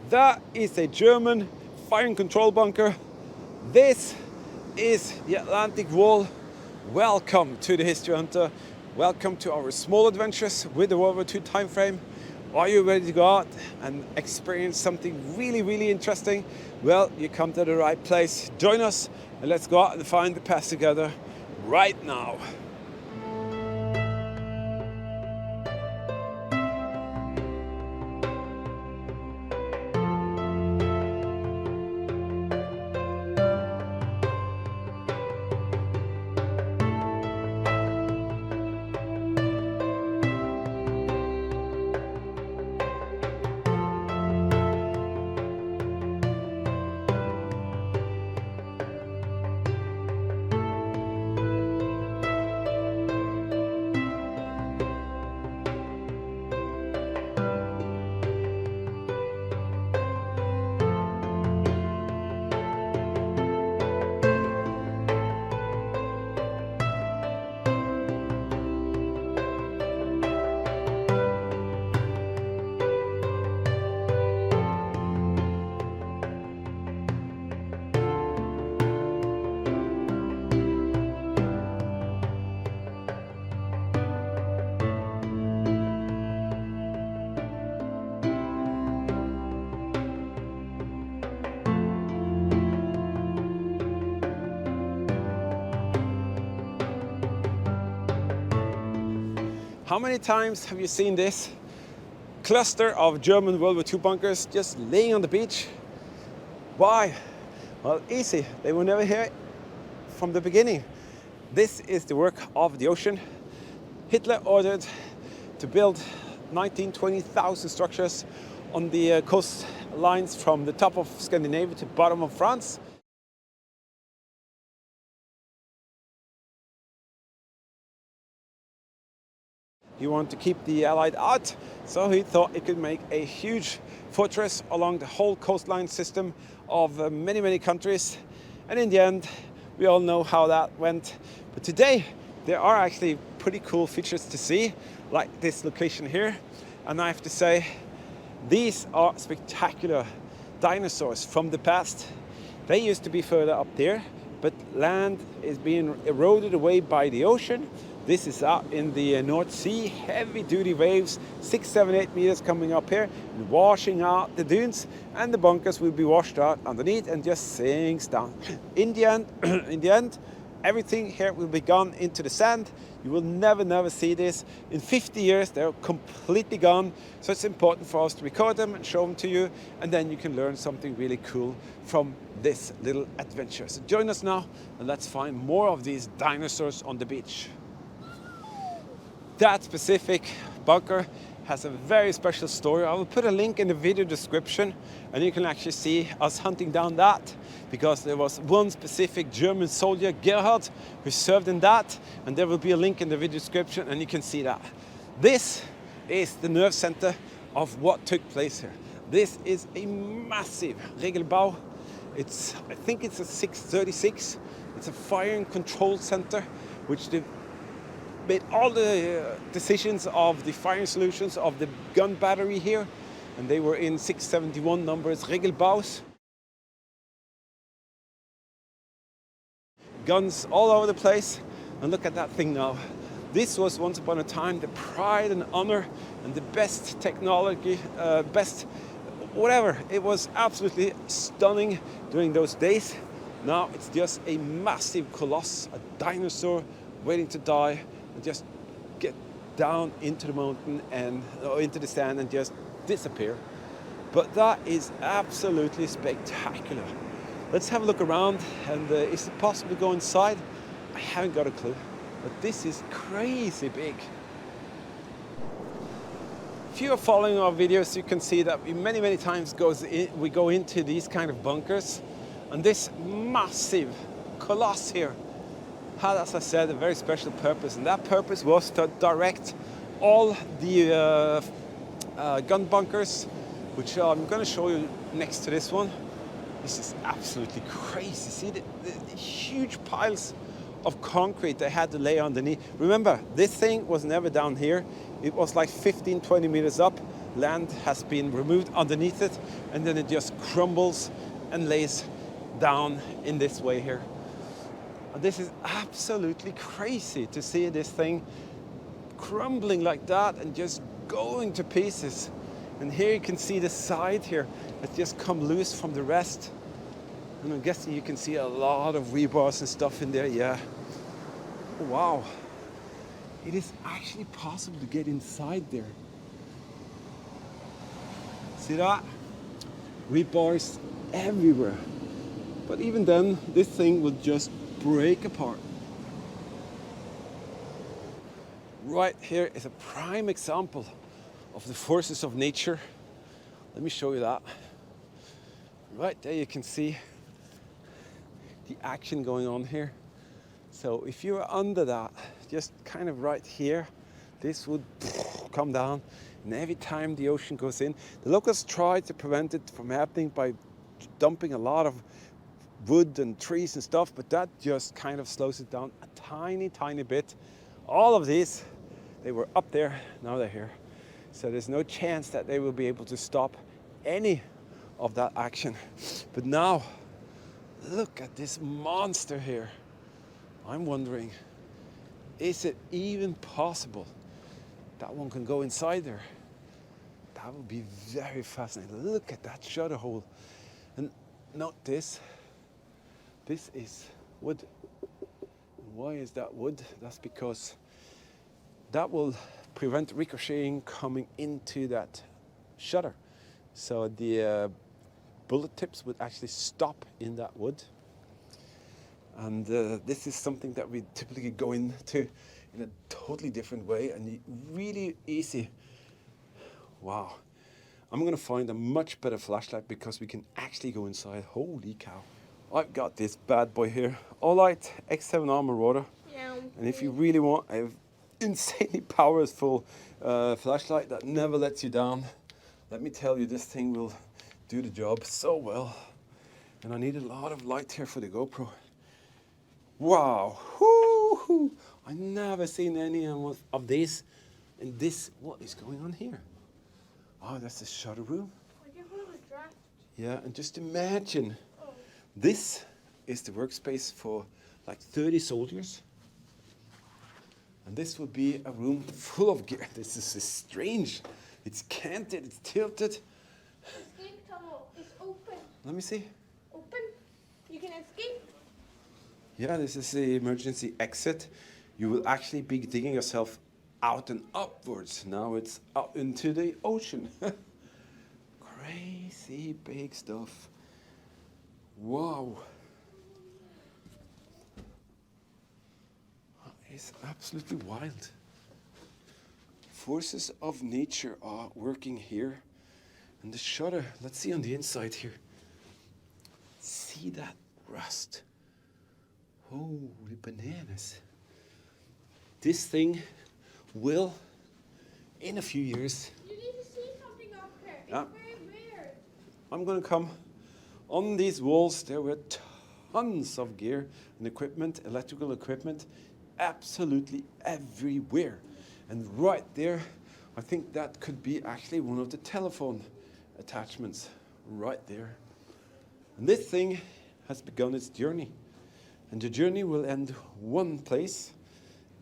That is a German fire and control bunker. This is the Atlantic Wall. Welcome to the History Hunter. Welcome to our small adventures with the WW2 time frame. Are you ready to go out and experience something really interesting? Well, you come to the right place. Join us and let's go out and find the path together right now. How many times have you seen this cluster of German World War II bunkers just laying on the beach? Why? Well, easy. They were never here from the beginning. This is the work of the ocean. Hitler ordered to build 20,000 structures on the coastlines from the top of Scandinavia to the bottom of France. He wanted to keep the Allied out, so he thought he could make a huge fortress along the whole coastline system of many countries. And in the end, we all know how that went. But today, there are actually pretty cool features to see, like this location here. And I have to say, these are spectacular dinosaurs from the past. They used to be further up there, but land is being eroded away by the ocean. This is out in the North Sea, heavy-duty waves, 6, 7, 8 meters coming up here, and washing out the dunes, and the bunkers will be washed out underneath and just sinks down. In the end, everything here will be gone into the sand. You will never see this. In 50 years, they're completely gone. So it's important for us to record them and show them to you, and then you can learn something really cool from this little adventure. So join us now, and let's find more of these dinosaurs on the beach. That specific bunker has a very special story. I will put a link in the video description, and you can actually see us hunting down that, because there was one specific German soldier, Gerhard, who served in that, and there will be a link in the video description and you can see that. This is the nerve center of what took place here. This is a massive Regelbau. I think it's a 636. It's a fire and control center, which made all the decisions of the firing solutions of the gun battery here, and they were in 671 numbers Regelbaus. Guns all over the place, and look at that thing now. This was once upon a time the pride and honor and the best technology, best whatever. It was absolutely stunning during those days. Now it's just a massive coloss, a dinosaur waiting to die, and just get down into the mountain and into the sand and just disappear. But that is absolutely spectacular. Let's have a look around, and is it possible to go inside? I haven't got a clue, but this is crazy big. If you are following our videos, you can see that we many times we go into these kind of bunkers, and this massive coloss here had, as I said, a very special purpose, and that purpose was to direct all the gun bunkers, which I'm going to show you next to this one. This is absolutely crazy. See the huge piles of concrete they had to lay underneath. Remember, this thing was never down here. It was like 15-20 meters up, land has been removed underneath it, and then it just crumbles and lays down in this way here. This is absolutely crazy to see this thing crumbling like that and just going to pieces. And here you can see the side here that's just come loose from the rest. And I'm guessing you can see a lot of rebars and stuff in there, yeah. Wow. It is actually possible to get inside there. See that? Rebars everywhere. But even then, this thing will just break apart. Right here is a prime example of the forces of nature. Let me show you that. Right there you can see the action going on here. So if you are under that, just kind of right here, this would come down, and every time the ocean goes in, the locals try to prevent it from happening by dumping a lot of wood and trees and stuff, but that just kind of slows it down a tiny bit. All of these, they were up there, now they're here. So there's no chance that they will be able to stop any of that action. But now, look at this monster here. I'm wondering, is it even possible that one can go inside there? That would be very fascinating. Look at that shutter hole. And note this. This is wood. Why is that wood? That's because that will prevent ricocheting coming into that shutter. So the bullet tips would actually stop in that wood. And this is something that we typically go into in a totally different way and really easy. Wow. I'm gonna find a much better flashlight because we can actually go inside. Holy cow. I've got this bad boy here, Olight X7R Marauder. Yeah. And if you really want a insanely powerful flashlight that never lets you down, let me tell you, this thing will do the job so well. And I need a lot of light here for the GoPro. Wow, woo-hoo. I've never seen any of these. And this, what is going on here? Oh, that's the shutter room. Yeah, and just imagine, this is the workspace for like 30 soldiers. And this would be a room full of gear. This is strange. It's canted, it's tilted. Escape tunnel is open. Let me see. Open. You can escape. Yeah, this is the emergency exit. You will actually be digging yourself out and upwards. Now it's out into the ocean. Crazy big stuff. Wow. It's absolutely wild. Forces of nature are working here. And the shutter, let's see on the inside here. See that rust? Holy bananas. This thing will, in a few years... You need to see something up here. It's very weird. I'm going to come. On these walls, there were tons of gear and equipment, electrical equipment, absolutely everywhere. And right there, I think that could be actually one of the telephone attachments, right there. And this thing has begun its journey. And the journey will end one place,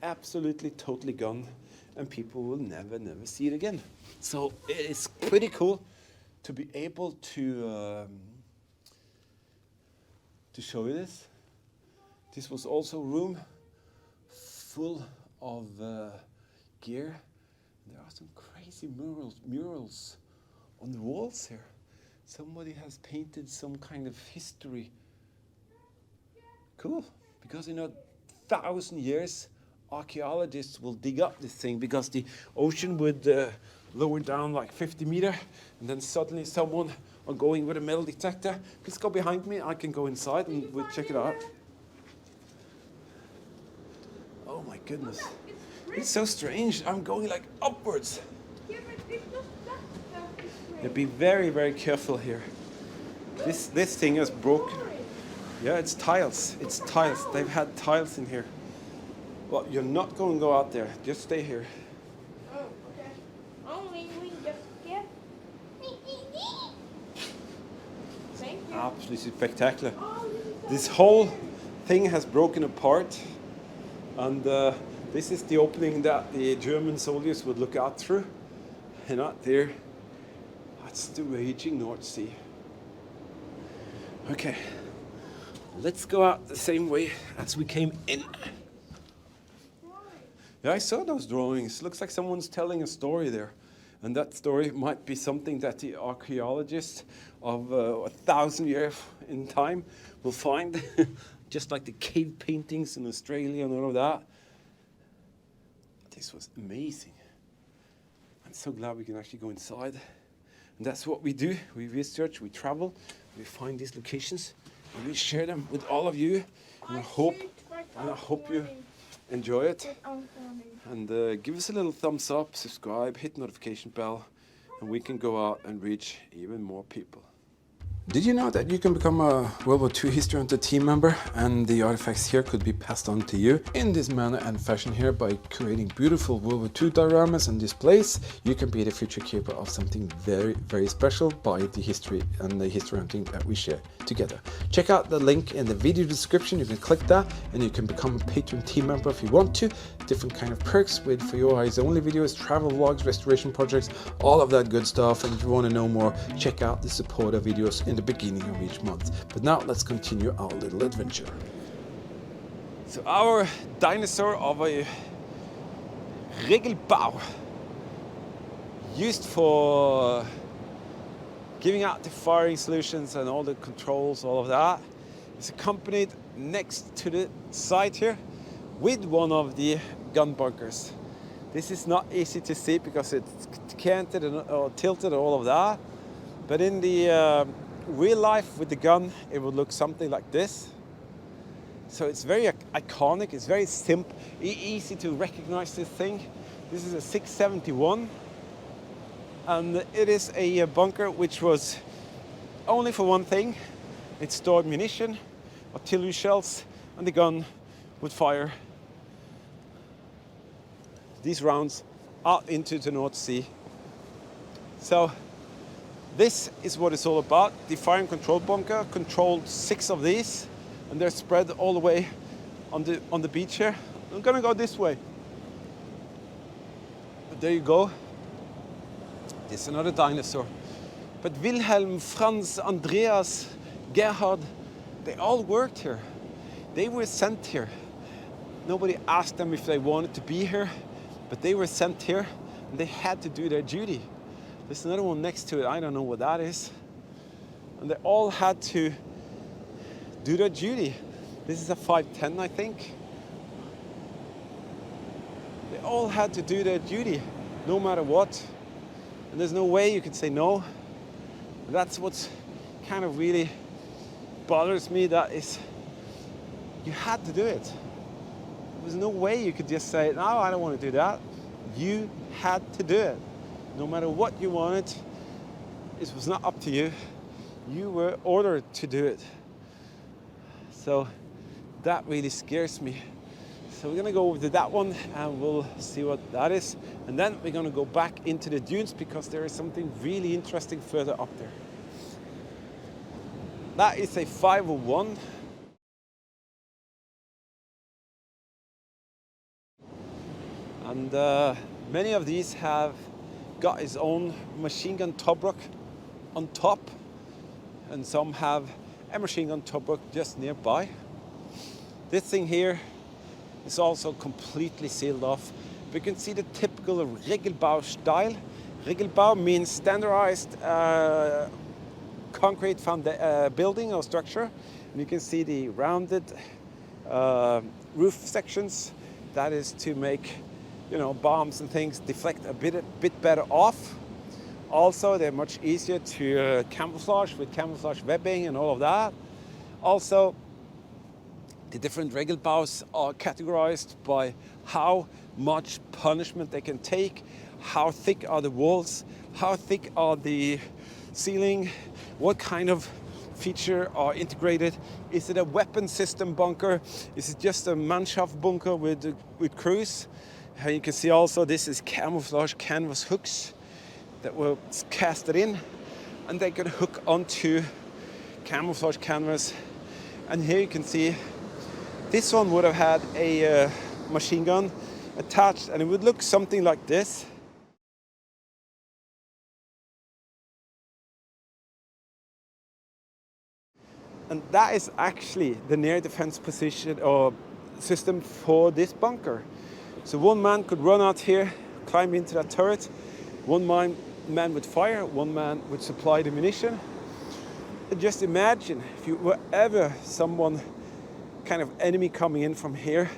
absolutely, totally gone, and people will never see it again. So it's pretty cool to be able to show you this. This was also a room full of gear. There are some crazy murals on the walls here. Somebody has painted some kind of history. Cool, because in 1,000 years, archaeologists will dig up this thing because the ocean would lower down like 50 meters, and then suddenly someone are going with a metal detector. Please go behind me, I can go inside and we'll check it out. Oh my goodness. It's so strange. I'm going like upwards. Yeah, be very careful here. This thing is broken. Yeah, it's tiles. It's tiles. They've had tiles in here. Well, you're not going to go out there. Just stay here. Oh, okay. Only we just get absolutely spectacular. This whole thing has broken apart, and this is the opening that the German soldiers would look out through. And out there, that's the raging North Sea. Okay, let's go out the same way as we came in. Yeah, I saw those drawings. Looks like someone's telling a story there. And that story might be something that the archaeologists of 1,000 years in time will find. Just like the cave paintings in Australia and all of that. This was amazing. I'm so glad we can actually go inside. And that's what we do. We research, we travel, we find these locations, and we share them with all of you. And I hope you enjoy it. And give us a little thumbs up, subscribe, hit notification bell, and we can go out and reach even more people. Did you know that you can become a World War II History Hunter team member, and the artifacts here could be passed on to you in this manner and fashion here by creating beautiful World War II dioramas and displays? You can be the future keeper of something very, very special by the history and the history hunting that we share together. Check out the link in the video description. You can click that and you can become a Patreon team member if you want to. Different kind of perks with for your eyes only videos, travel vlogs, restoration projects, all of that good stuff. And if you want to know more, check out the supporter videos in the beginning of each month. But now let's continue our little adventure. So our dinosaur of a Regelbau, used for giving out the firing solutions and all the controls, all of that, is accompanied next to the site here with one of the gun bunkers. This is not easy to see because it's canted or tilted, all of that. But in the real life with the gun, it would look something like this. So it's very iconic, it's very simple, easy to recognize this thing. This is a 671, and it is a bunker which was only for one thing. It stored munition, artillery shells, and the gun would fire these rounds out into the North Sea. So this is what it's all about. The fire and control bunker controlled 6 of these, and they're spread all the way on the beach here. I'm gonna go this way. But there you go. This is another dinosaur. But Wilhelm, Franz, Andreas, Gerhard, they all worked here. They were sent here. Nobody asked them if they wanted to be here, but they were sent here and they had to do their duty. There's another one next to it, I don't know what that is. And they all had to do their duty. This is a 510, I think. They all had to do their duty, no matter what. And there's no way you could say no. And that's what's kind of really bothers me, that is, you had to do it. There was no way you could just say, no, I don't want to do that. You had to do it. No matter what you wanted, it was not up to you. You were ordered to do it. So that really scares me. So we're gonna go over to that one and we'll see what that is. And then we're gonna go back into the dunes because there is something really interesting further up there. That is a 501. And many of these have got its own machine gun tubruk on top, and some have a machine gun tubruk just nearby. This thing here is also completely sealed off. We can see the typical Regelbau style. Regelbau means standardized concrete building or structure. And you can see the rounded roof sections. That is to make, you know, bombs and things deflect a bit better off. Also, they're much easier to camouflage with camouflage webbing and all of that. Also, the different Regelbaus are categorized by how much punishment they can take, how thick are the walls, how thick are the ceiling, what kind of feature are integrated. Is it a weapon system bunker? Is it just a Mannschaft bunker with crews? You can see also this is camouflage canvas hooks that were casted in, and they can hook onto camouflage canvas. And here you can see this one would have had a machine gun attached, and it would look something like this. And that is actually the near defense position or system for this bunker. So one man could run out here, climb into that turret. One man would fire, one man would supply the ammunition. And just imagine if you were ever someone kind of enemy coming in from here,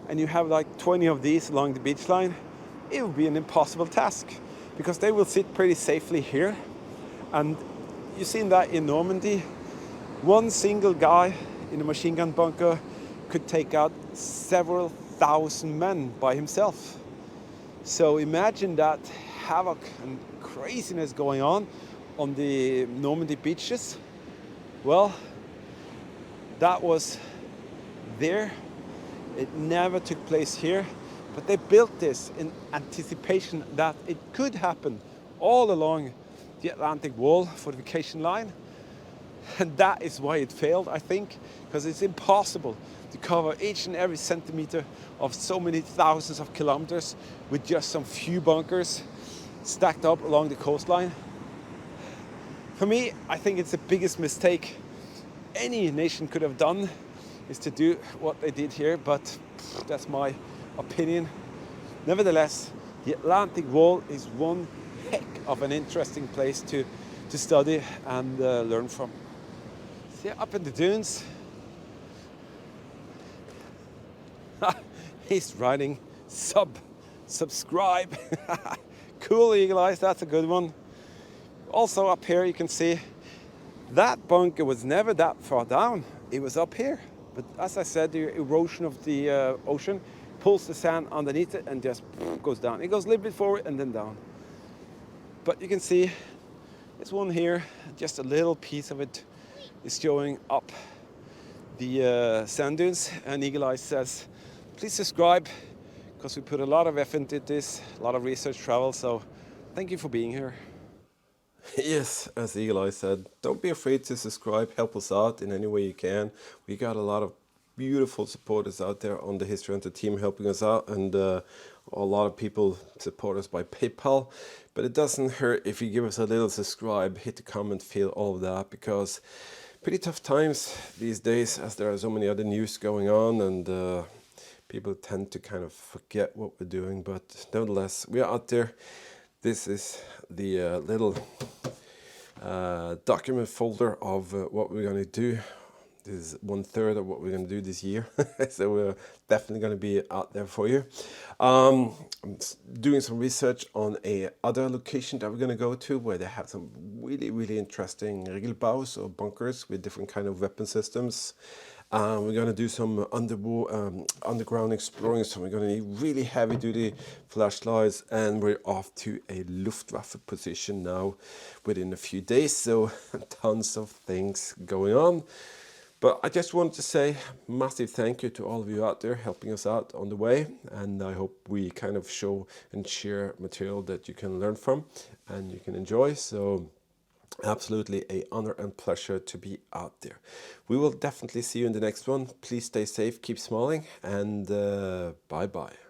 and you have like 20 of these along the beach line, it would be an impossible task because they will sit pretty safely here. And you've seen that in Normandy. One single guy in a machine gun bunker could take out several thousand men by himself. So imagine that havoc and craziness going on the Normandy beaches. Well, that was there. It never took place here, but they built this in anticipation that it could happen all along the Atlantic Wall fortification line. And that is why it failed, I think, because it's impossible to cover each and every centimeter of so many thousands of kilometers with just some few bunkers stacked up along the coastline. For me, I think it's the biggest mistake any nation could have done is to do what they did here, but that's my opinion. Nevertheless, the Atlantic Wall is one heck of an interesting place to study and learn from. See, up in the dunes, he's writing subscribe. Cool, eagle eyes, that's a good one. Also up here you can see that bunker was never that far down, it was up here. But as I said, the erosion of the ocean pulls the sand underneath it and just goes down. It goes a little bit forward and then down. But you can see this one here, just a little piece of it is showing up the sand dunes. And Eagle Eye says, please subscribe, because we put a lot of effort into this, a lot of research travel. So thank you for being here. Yes, as Eagle Eye said, don't be afraid to subscribe, help us out in any way you can. We got a lot of beautiful supporters out there on the History Hunter team helping us out, and a lot of people support us by PayPal. But it doesn't hurt if you give us a little subscribe, hit the comment, feel all of that, because pretty tough times these days as there are so many other news going on, and people tend to kind of forget what we're doing. But nevertheless, we are out there. This is the little document folder of what we're going to do. This is 1/3 of what we're going to do this year. So we're definitely going to be out there for you. I'm doing some research on a other location that we're going to go to where they have some really interesting Regelbaus or bunkers with different kind of weapon systems. We're going to do some underground exploring, so we're going to need really heavy duty flashlights, and we're off to a Luftwaffe position now within a few days, so tons of things going on. But I just wanted to say massive thank you to all of you out there helping us out on the way, and I hope we kind of show and share material that you can learn from and you can enjoy. So absolutely an honor and pleasure to be out there. We will definitely see you in the next one. Please stay safe, keep smiling, and bye bye.